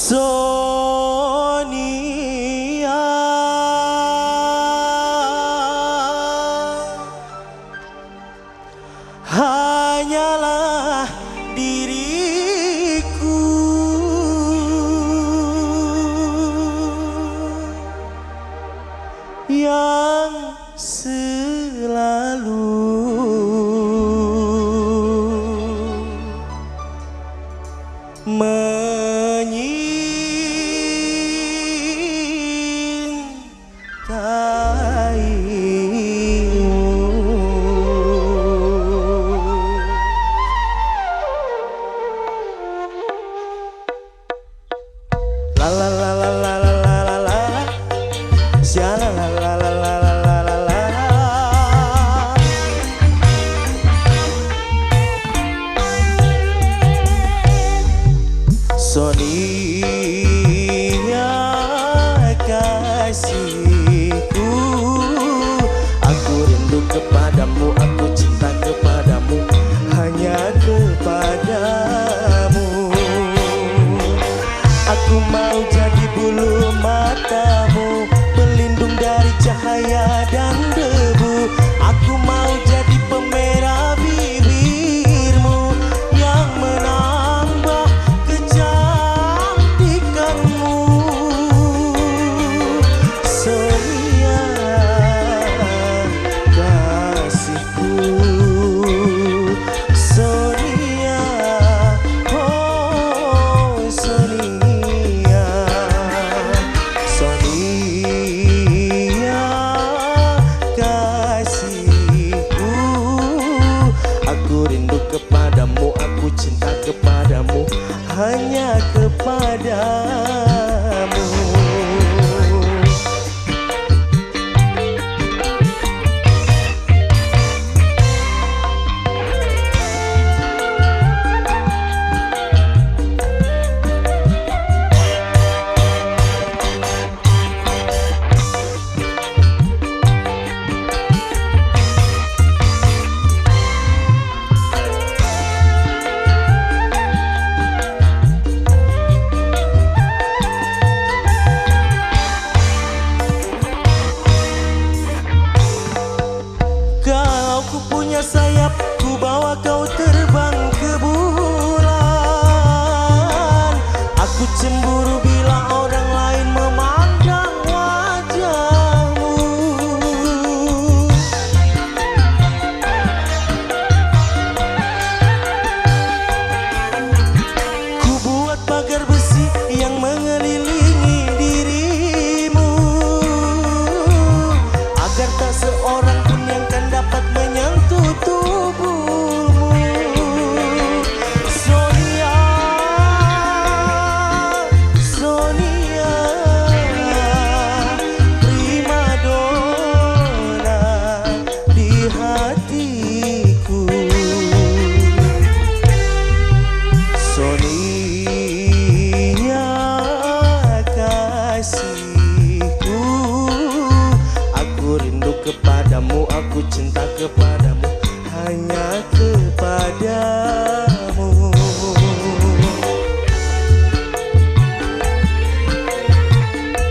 Sonia, hanyalah diriku yang selalu la la la la la la la la la la la la la la la la la. Sonia kasihku, aku rindu kepadamu, aku cinta kepadamu, hanya kepadamu. Aku mau jadi bulu matamu, pelindung dari cahaya dan debu. Aku mau jadi pemerah bibirmu yang menambah kecantikanmu. Sonia kasihku, Sonia, oh Sonia. Sonia kasihku, aku rindu kepadamu, aku cinta kepadamu, hanya kepadamu. Punya sayap, ku bawa kau terbang ke bulan. Aku cemburu bila orang lain memandang wajahmu. Ku buat pagar besi yang mengelilingi dirimu, agar tak seorang pun yang kan dapat menyentuh tubuhmu. Sonia, Sonia, primadona di hatiku. Sonia kasihku, aku rindu kepadamu, aku cinta kepadamu, hanya kepadamu.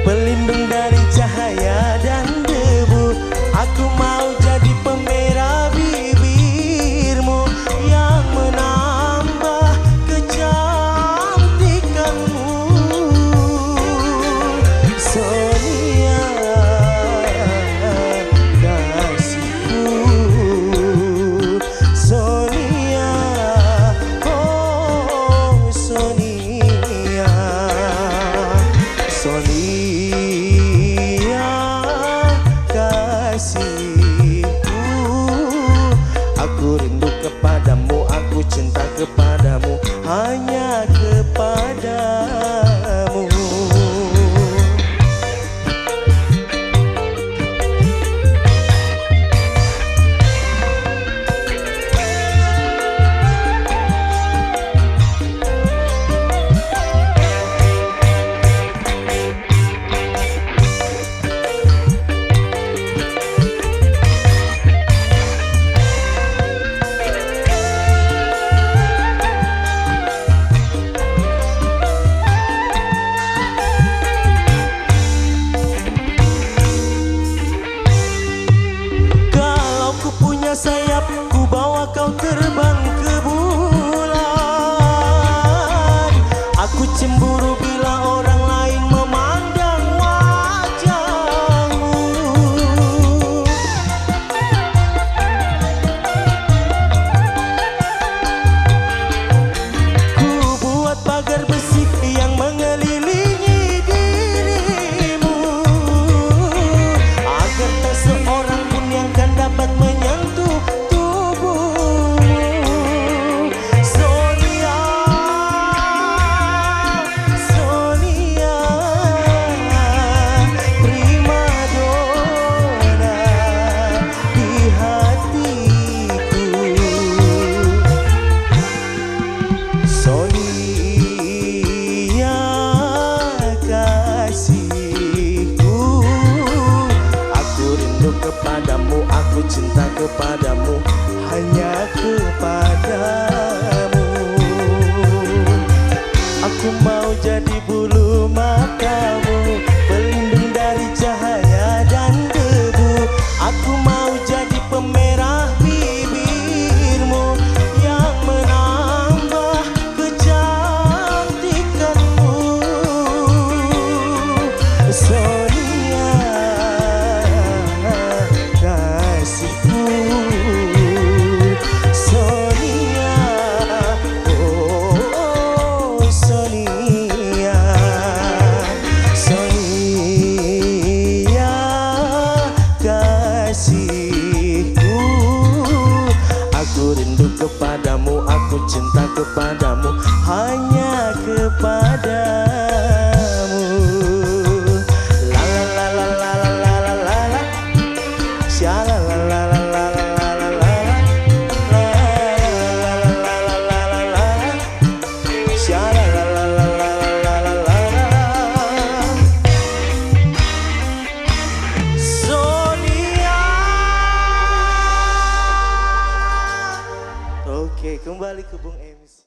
Pelindung dari cahaya dan debu, aku mau jadi pemerah bibirmu yang menambah kecantikanmu. Sonia kasihku, Sonia, oh Sonia. Sonia kasihku, aku rindu kepadamu, aku cinta kepadamu, hanya kepadamu. padamu.